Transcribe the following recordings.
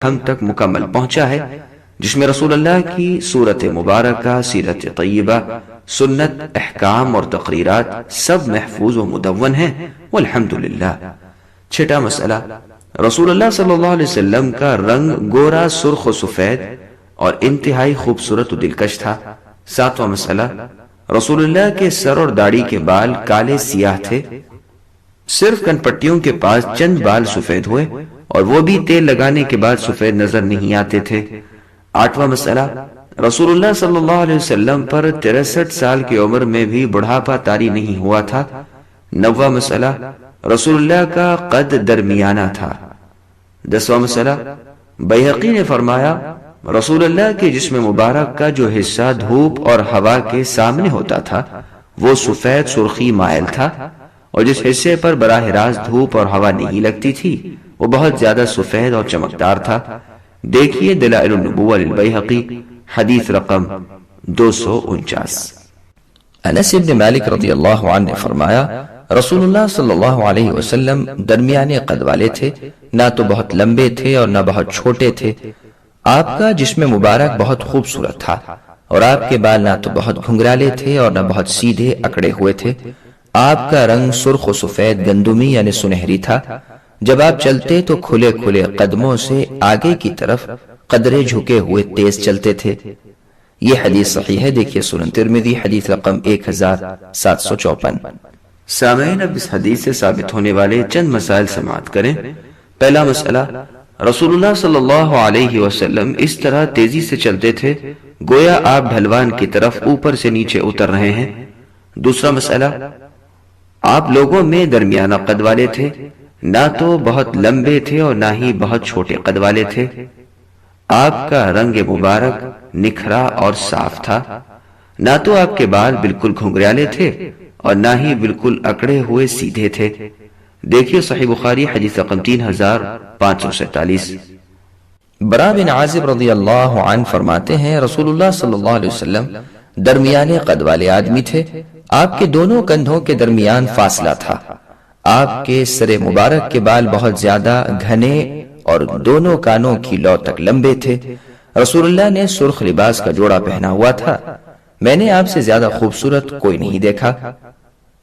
ہم تک مکمل پہنچا ہے، جس میں رسول اللہ کی صورت مبارکہ، سیرت طیبہ، سنت، احکام اور تقریرات سب محفوظ و مدون ہیں والحمدللہ۔ چھٹا مسئلہ، رسول اللہ صلی اللہ علیہ وسلم کا رنگ گورا، سرخ و سفید اور انتہائی خوبصورت و دلکش تھا۔ ساتواں مسئلہ، رسول اللہ کے سر اور داڑھی کے بال کالے سیاہ تھے، صرف کن پٹیوں کے پاس چند بال سفید ہوئے اور وہ بھی تیل لگانے کے بعد سفید نظر نہیں آتے تھے۔ آٹھواں مسئلہ، رسول اللہ صلی اللہ علیہ وسلم پر 63 سال کی عمر میں بھی بڑھاپا طاری نہیں ہوا تھا۔ نوواں مسئلہ، رسول اللہ کا قد درمیانہ تھا۔ 10واں مسئلہ، بیہقی نے فرمایا رسول اللہ کے جسم مبارک کا جو حصہ دھوپ اور ہوا کے سامنے ہوتا تھا وہ سفید سرخی مائل تھا، اور جس حصے پر براہ راست دھوپ اور ہوا نہیں لگتی تھی وہ بہت زیادہ سفید اور چمکدار تھا۔ دیکھیے دلائل النبوہ للبیہقی، حدیث رقم 249۔ انس بن مالک رضی اللہ عنہ نے فرمایا رسول اللہ صلی اللہ علیہ وسلم درمیانے قد والے تھے، نہ تو بہت لمبے تھے اور نہ بہت چھوٹے تھے۔ آپ کا جسم مبارک بہت خوبصورت تھا اور آپ کے بال نہ تو بہت گھنگرالے تھے اور نہ بہت سیدھے اکڑے ہوئے تھے۔ آپ کا رنگ سرخ و سفید گندمی یعنی سنہری تھا۔ جب آپ چلتے تو کھلے کھلے قدموں سے آگے کی طرف قدرے جھکے ہوئے تیز چلتے تھے۔ یہ حدیث صحیح ہے، دیکھیے سنن ترمذی حدیث رقم 1754۔ سامعین، اب اس حدیث سے ثابت ہونے والے چند مسائل سماعت کریں۔ پہلا مسئلہ، رسول اللہ صلی اللہ علیہ وسلم اس طرح تیزی سے چلتے تھے گویا آپ ڈھلوان کی طرف اوپر سے نیچے اتر رہے ہیں۔ دوسرا مسئلہ، آپ لوگوں میں درمیانہ قد والے تھے، نہ تو بہت لمبے تھے اور نہ ہی بہت چھوٹے قد والے تھے۔ آپ کا رنگ مبارک نکھرا اور صاف تھا، نہ تو آپ کے بال بالکل گھنگریالے تھے اور نہ ہی بالکل اکڑے ہوئے سیدھے تھے۔ دیکھیے صحیح بخاری حدیث رقم 3547۔ برا بن عازب رضی اللہ عنہ فرماتے ہیں رسول اللہ صلی اللہ علیہ وسلم درمیانے قد والے آدمی تھے، آپ کے دونوں کندھوں کے درمیان فاصلہ تھا، آپ کے سر مبارک کے بال بہت زیادہ گھنے اور دونوں کانوں کی لو تک لمبے تھے۔ رسول اللہ نے سرخ لباس کا جوڑا پہنا ہوا تھا، میں نے آپ سے زیادہ خوبصورت کوئی نہیں دیکھا۔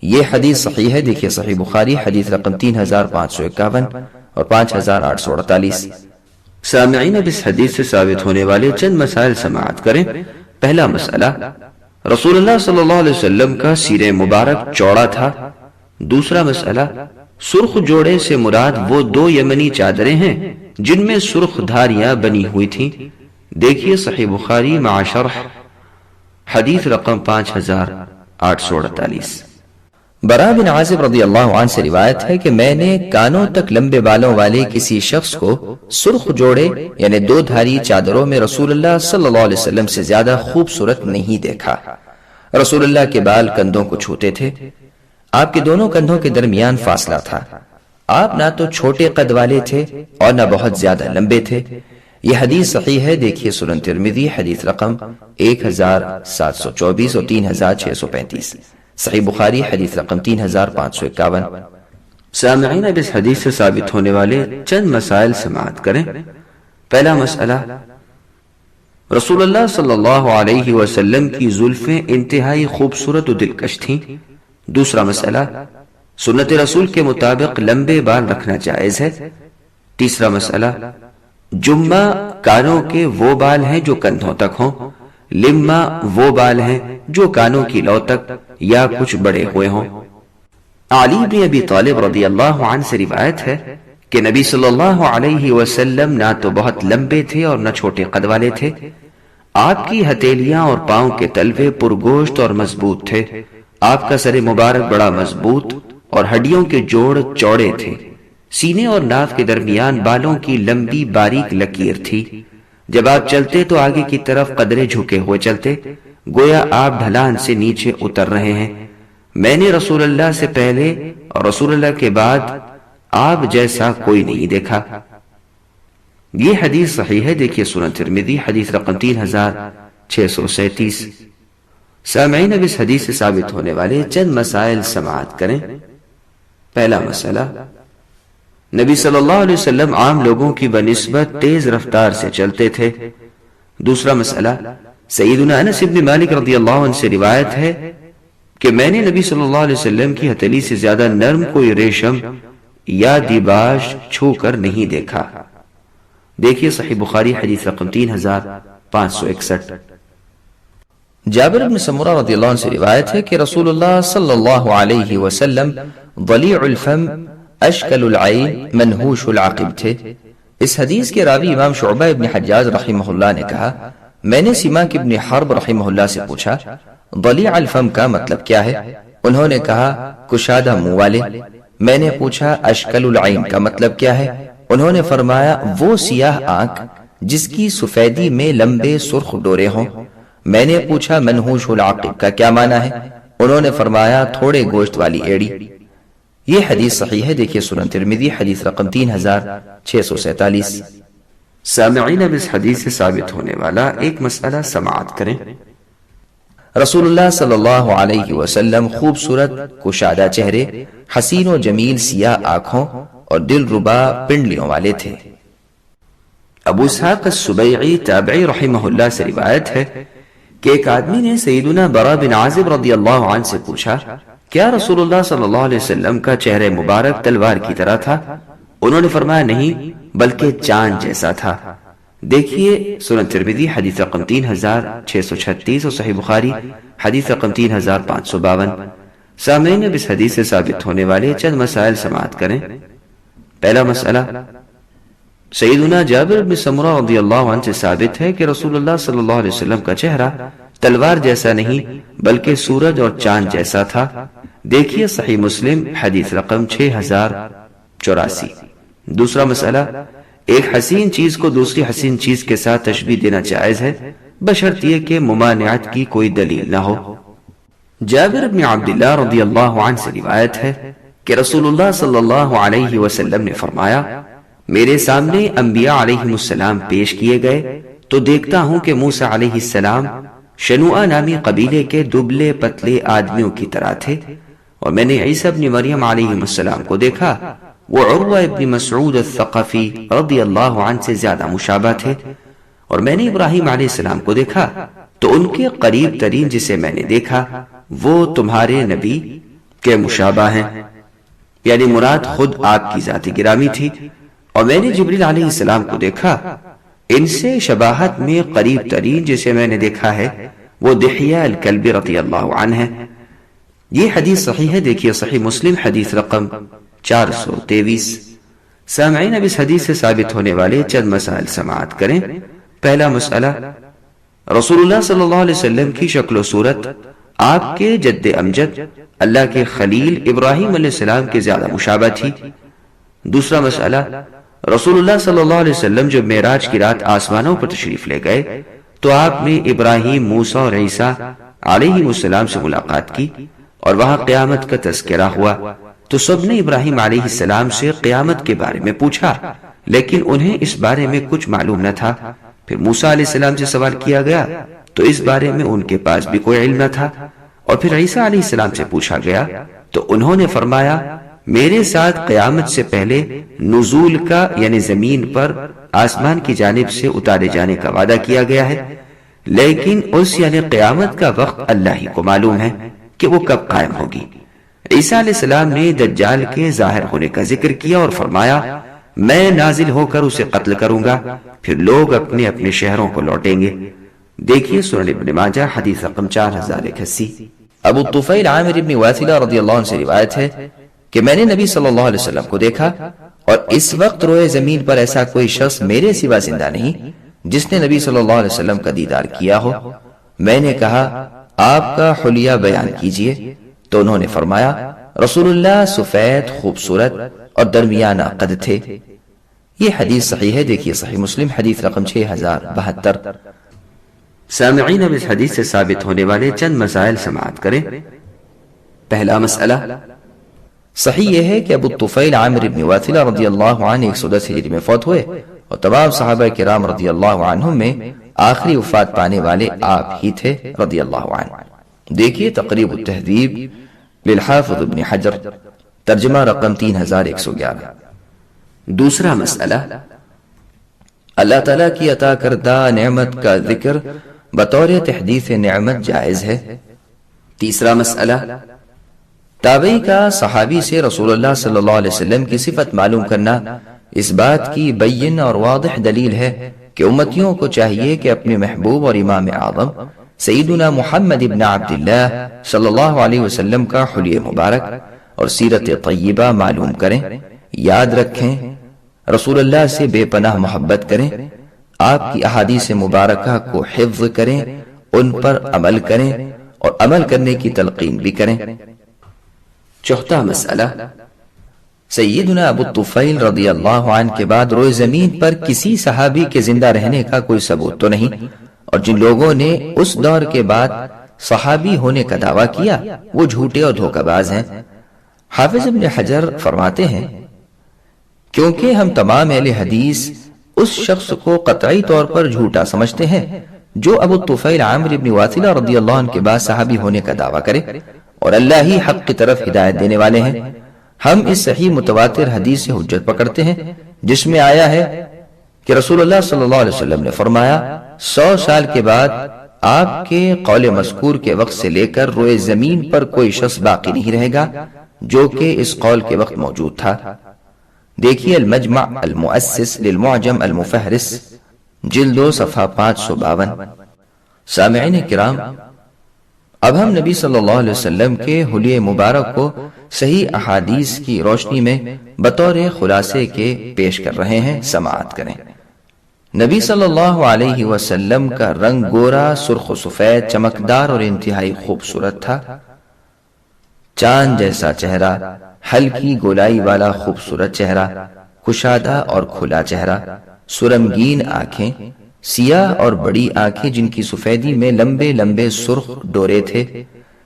یہ حدیث صحیح ہے، دیکھیے صحیح بخاری حدیث رقم 3551 اور 5848۔ سامعین، اب اس حدیث سے ثابت ہونے والے چند مسائل سماعت کریں۔ پہلا مسئلہ، رسول اللہ صلی اللہ علیہ وسلم کا سیر مبارک چوڑا تھا۔ دوسرا مسئلہ، سرخ جوڑے سے مراد وہ دو یمنی چادریں ہیں جن میں سرخ دھاریاں بنی ہوئی تھیں۔ دیکھیے صحیح بخاری مع شرح حدیث رقم 5848۔ برا بن عازب رضی اللہ عنہ سے روایت ہے کہ میں نے کانوں تک لمبے بالوں والے کسی شخص کو سرخ جوڑے یعنی دو دھاری چادروں میں رسول اللہ صلی اللہ علیہ وسلم سے زیادہ خوبصورت نہیں دیکھا۔ رسول اللہ کے بال کندھوں کو چھوتے تھے، آپ کے دونوں کندھوں کے درمیان فاصلہ تھا، آپ نہ تو چھوٹے قد والے تھے اور نہ بہت زیادہ لمبے تھے۔ یہ حدیث صحیح ہے، دیکھیے سنن ترمذی حدیث رقم 1724 اور 3635، صحیح بخاری حدیث رقم 3551۔ سامعین، اب اس حدیث سے ثابت ہونے والے چند مسائل سماعت کریں۔ پہلا مسئلہ، رسول اللہ صلی اللہ علیہ وسلم کی زلفیں انتہائی خوبصورت و دلکش تھیں۔ دوسرا مسئلہ، سنت رسول کے مطابق لمبے بال رکھنا جائز ہے۔ تیسرا مسئلہ، جمہ کانوں کے وہ بال ہیں جو کندھوں تک ہوں، لمہ وہ بال ہیں جو کانوں کی لو تک یا کچھ بڑے ہوئے ہوں۔ علی بن ابی طالب رضی اللہ عنہ سے روایت ہے کہ نبی صلی اللہ علیہ وسلم نہ تو بہت لمبے تھے اور نہ چھوٹے قد والے تھے، آپ کی ہتھیلیاں اور پاؤں کے تلوے پرگوشت اور مضبوط تھے، آپ کا سر مبارک بڑا مضبوط اور ہڈیوں کے جوڑ چوڑے تھے، سینے اور ناف کے درمیان بالوں کی لمبی باریک لکیر تھی، جب آپ چلتے تو آگے کی طرف قدرے جھکے ہوئے چلتے گویا آپ ڈھلان سے نیچے اتر رہے ہیں۔ میں نے رسول اللہ سے پہلے اور رسول اللہ کے بعد آپ جیسا کوئی نہیں دیکھا۔ یہ حدیث صحیح ہے، دیکھیے سنن ترمذی حدیث رقم 3637۔ سامعین، اب اس حدیث سے ثابت ہونے والے چند مسائل سماعت کریں۔ پہلا مسئلہ، نبی صلی اللہ علیہ وسلم عام لوگوں کی بنسبت تیز رفتار سے چلتے تھے۔ دوسرا مسئلہ، سیدنا انس بن مالک رضی اللہ عنہ سے روایت ہے کہ میں نے نبی صلی اللہ علیہ وسلم کی ہتھیلی سے زیادہ نرم کوئی ریشم یا دیباج چھو کر نہیں دیکھا۔ دیکھیے صحیح بخاری حدیث رقم 3561۔ جابر بن سمرہ رضی اللہ عنہ سے روایت ہے کہ رسول اللہ صلی اللہ علیہ وسلم ضلیع الفم اشکل العین منحوش العقب تھے۔ اس حدیث کے راوی امام شعبہ ابن حجاج رحمہ اللہ نے کہا، میں نے سماک ابن حرب رحمہ اللہ سے پوچھا ضلیع الفم کا مطلب کیا ہے؟ انہوں نے کہا کشادہ منہ والے۔ میں نے پوچھا اشکل العین کا مطلب کیا ہے؟ انہوں نے فرمایا وہ سیاہ آنکھ جس کی سفیدی میں لمبے سرخ ڈورے ہوں۔ میں نے پوچھا منحوش العقب کا کیا معنی ہے؟ انہوں نے فرمایا تھوڑے گوشت والی ایڑی۔ یہ حدیث صحیح ہے، دیکھیے سنن ترمذی حدیث رقم 3647۔ سامعین اب اس حدیث سے ثابت ہونے والا ایک مسئلہ سماعت کریں۔ رسول اللہ صلی اللہ علیہ وسلم خوبصورت کشادہ چہرے، حسین و جمیل سیاہ آنکھوں اور دل ربا پنڈلیوں والے تھے۔ ابو اسحاق السبیعی تابعی رحمہ اللہ سے روایت ہے کہ ایک آدمی نے سیدنا برا بن عازب رضی اللہ عنہ سے پوچھا کیا رسول اللہ صلی اللہ علیہ وسلم کا چہرہ مبارک تلوار کی طرح تھا؟ انہوں نے فرمایا نہیں بلکہ چاند جیسا تھا۔ دیکھیے سنن ترمذی حدیث رقم 3636 اور صحیح بخاری حدیث رقم 3552۔ سامعین اب اس حدیث سے ثابت ہونے والے چند مسائل سماعت کریں۔ پہلا مسئلہ، سیدنا جابر بن سمرہ رضی اللہ عنہ سے ثابت ہے کہ رسول اللہ صلی اللہ علیہ وسلم کا چہرہ تلوار جیسا نہیں بلکہ سورج اور چاند جیسا تھا۔ دیکھیے صحیح مسلم حدیث رقم 6084۔ دوسرا مسئلہ، ایک حسین چیز کو دوسری حسین چیز کے ساتھ تشبیہ دینا جائز ہے بشرط یہ کہ ممانعت کی کوئی دلیل نہ ہو۔ جابر بن عبداللہ رضی اللہ عنہ سے روایت ہے کہ رسول اللہ صلی اللہ علیہ وسلم نے فرمایا میرے سامنے انبیاء علیہ السلام پیش کیے گئے تو دیکھتا ہوں کہ موسیٰ علیہ السلام شنوء نامی قبیلے کے دبلے پتلے آدمیوں کی طرح تھے، اور میں نے عیسیٰ ابن مریم علیہ السلام کو دیکھا، وہ عروہ ابن مسعود الثقفی رضی اللہ عنہ سے زیادہ مشابہ تھے، اور میں نے ابراہیم علیہ السلام کو دیکھا تو ان کے قریب ترین جسے میں نے دیکھا وہ تمہارے نبی کے مشابہ ہیں، یعنی مراد خود آپ کی ذات گرامی تھی۔ اور میں نے جبریل علیہ السلام کو دیکھا، ان سے شباہت میں قریب ترین جسے میں نے دیکھا ہے وہ دحیہ الکلبی رضی اللہ عنہ ہے۔ یہ حدیث صحیح ہے، دیکھیے صحیح مسلم حدیث رقم 423۔ سامعین اب اس حدیث سے ثابت ہونے والے چند مسائل سماعت کریں۔ پہلا مسئلہ، رسول اللہ صلی اللہ علیہ وسلم کی شکل و صورت آپ کے جد امجد اللہ کے خلیل ابراہیم علیہ السلام کے زیادہ مشابہ تھی۔ دوسرا مسئلہ، رسول اللہ صلی اللہ علیہ وسلم جب معراج کی رات آسمانوں پر تشریف لے گئے تو آپ نے ابراہیم، موسیٰ اور عیسیٰ علیہ السلام سے ملاقات کی اور وہاں قیامت کا تذکرہ ہوا تو سب نے ابراہیم علیہ السلام سے قیامت کے بارے میں پوچھا، لیکن انہیں اس بارے میں کچھ معلوم نہ تھا۔ پھر موسیٰ علیہ السلام سے سوال کیا گیا تو اس بارے میں ان کے پاس بھی کوئی علم نہ تھا، اور پھر عیسیٰ علیہ السلام سے پوچھا گیا تو انہوں نے فرمایا میرے ساتھ قیامت سے پہلے نزول کا یعنی زمین پر آسمان کی جانب سے اتارے جانے کا وعدہ کیا گیا ہے، لیکن اس یعنی قیامت کا وقت اللہ ہی کو معلوم ہے کہ وہ کب قائم ہوگی۔ عیسیٰ علیہ السلام نے دجال کے ظاہر ہونے کا ذکر کیا اور فرمایا میں نازل ہو کر اسے قتل کروں گا، پھر لوگ اپنے اپنے شہروں کو لوٹیں گے۔ دیکھیے سنن ابن ماجہ حدیث رقم 4081۔ ابو طفیل عامر ابن واثلہ رضی اللہ عنہ سے روایت ہے کہ میں نے نبی صلی اللہ علیہ وسلم کو دیکھا اور اس وقت روئے زمین پر ایسا کوئی شخص میرے سوا زندہ نہیں جس نے نبی صلی اللہ علیہ وسلم کا دیدار کیا ہو۔ میں نے کہا آپ کا حلیہ بیان کیجئے تو انہوں نے فرمایا رسول اللہ سفید، خوبصورت اور درمیانہ قد تھے۔ یہ حدیث صحیح ہے، دیکھیے صحیح مسلم حدیث رقم 6072۔ سامعین اب اس حدیث سے ثابت ہونے والے چند مسائل سماعت کریں۔ پہلا مسئلہ، صحیح یہ ہے کہ ابو طفیل عامر ابن واثلہ رضی اللہ عنہ 110 ہجری میں فوت ہوئے اور تمام صحابہ کرام رضی اللہ عنہم میں آخری وفات پانے والے آپ ہی تھے رضی اللہ عنہ۔ دیکھیے تقریب التہذیب للحافظ ابن حجر، ترجمہ رقم 3111۔ دوسرا مسئلہ، اللہ تعالیٰ کی عطا کردہ نعمت کا ذکر بطور تحدیث نعمت جائز ہے۔ تیسرا مسئلہ، تابعی کا صحابی سے رسول اللہ صلی اللہ علیہ وسلم کی صفت معلوم کرنا اس بات کی بین اور واضح دلیل ہے کہ امتیوں کو چاہیے کہ اپنے محبوب اور امام اعظم سیدنا محمد ابن عبداللہ صلی اللہ علیہ وسلم کا حلیہ مبارک اور سیرت طیبہ معلوم کریں، یاد رکھیں، رسول اللہ سے بے پناہ محبت کریں، آپ کی احادیث مبارکہ کو حفظ کریں، ان پر عمل کریں اور عمل کرنے کی تلقین بھی کریں۔ چوتھا مسئلہ، سیدنا ابو الطفیل رضی اللہ عنہ کے بعد روئے زمین پر کسی صحابی کے زندہ رہنے کا کوئی ثبوت تو نہیں، اور جن لوگوں نے اس دور کے بعد صحابی ہونے کا دعویٰ کیا وہ جھوٹے اور دھوکہ باز ہیں۔ حافظ ابن حجر فرماتے ہیں، کیونکہ ہم تمام اہل حدیث اس شخص کو قطعی طور پر جھوٹا سمجھتے ہیں جو ابو الطفیل عامر ابن واثلہ رضی اللہ عنہ کے بعد صحابی ہونے کا دعویٰ کرے، اور اللہ ہی حق کی طرف ہدایت دینے والے ہیں۔ ہم اس صحیح متواتر حدیث سے حجت پکڑتے ہیں جس میں آیا ہے کہ رسول اللہ صلی اللہ علیہ وسلم نے فرمایا 100 سال کے بعد آپ کے قول مذکور کے وقت سے لے کر روئے زمین پر کوئی شخص باقی نہیں رہے گا جو کہ اس قول کے وقت موجود تھا۔ دیکھیے المجمع المؤسس للمعجم المفہرس جلد 2 صفحہ 552۔ سامعین کرام، اب ہم نبی صلی اللہ علیہ وسلم کے حلیہ مبارک کو صحیح احادیث کی روشنی میں بطور خلاصے کے پیش کر رہے ہیں، سماعت کریں۔ نبی صلی اللہ علیہ وسلم کا رنگ گورا، سرخ و سفید، چمکدار اور انتہائی خوبصورت تھا۔ چاند جیسا چہرہ، ہلکی گولائی والا خوبصورت چہرہ، کشادہ اور کھلا چہرہ، سرمگین آنکھیں، سیاہ اور بڑی آنکھیں جن کی سفیدی میں لمبے لمبے سرخ ڈورے تھے،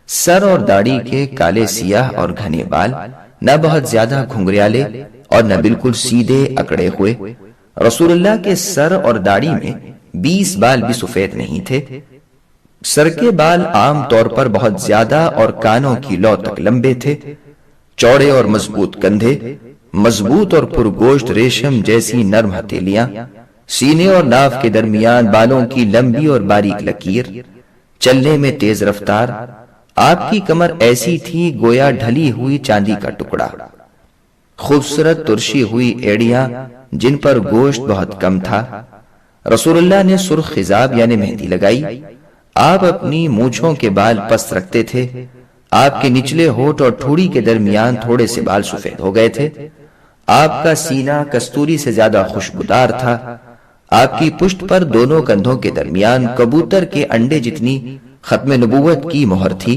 سر اور داڑھی کے کالے سیاہ اور گھنے بال، نہ بہت زیادہ گھنگریالے اور نہ بالکل سیدھے اکڑے ہوئے۔ رسول اللہ کے سر اور داڑھی میں 20 بال بھی سفید نہیں تھے۔ سر کے بال عام طور پر بہت زیادہ اور کانوں کی لو تک لمبے تھے۔ چوڑے اور مضبوط کندھے، مضبوط اور پرگوشت ریشم جیسی نرم ہتھیلیاں، سینے اور ناف کے درمیان بالوں کی لمبی اور باریک لکیر، چلنے میں تیز رفتار۔ آپ کی کمر ایسی تھی گویا ڈھلی ہوئی چاندی کا ٹکڑا۔ خوبصورت ترشی ہوئی ایڑیاں جن پر گوشت بہت کم تھا۔ رسول اللہ نے سرخ خضاب یعنی مہندی لگائی۔ آپ اپنی مونچھوں کے بال پست رکھتے تھے۔ آپ کے نچلے ہونٹ اور ٹھوڑی کے درمیان تھوڑے سے بال سفید ہو گئے تھے۔ آپ کا سینہ کستوری سے زیادہ خوشبودار تھا۔ آپ کی پشت پر دونوں کندھوں کے درمیان کبوتر کے انڈے جتنی ختم نبوت کی مہر تھی۔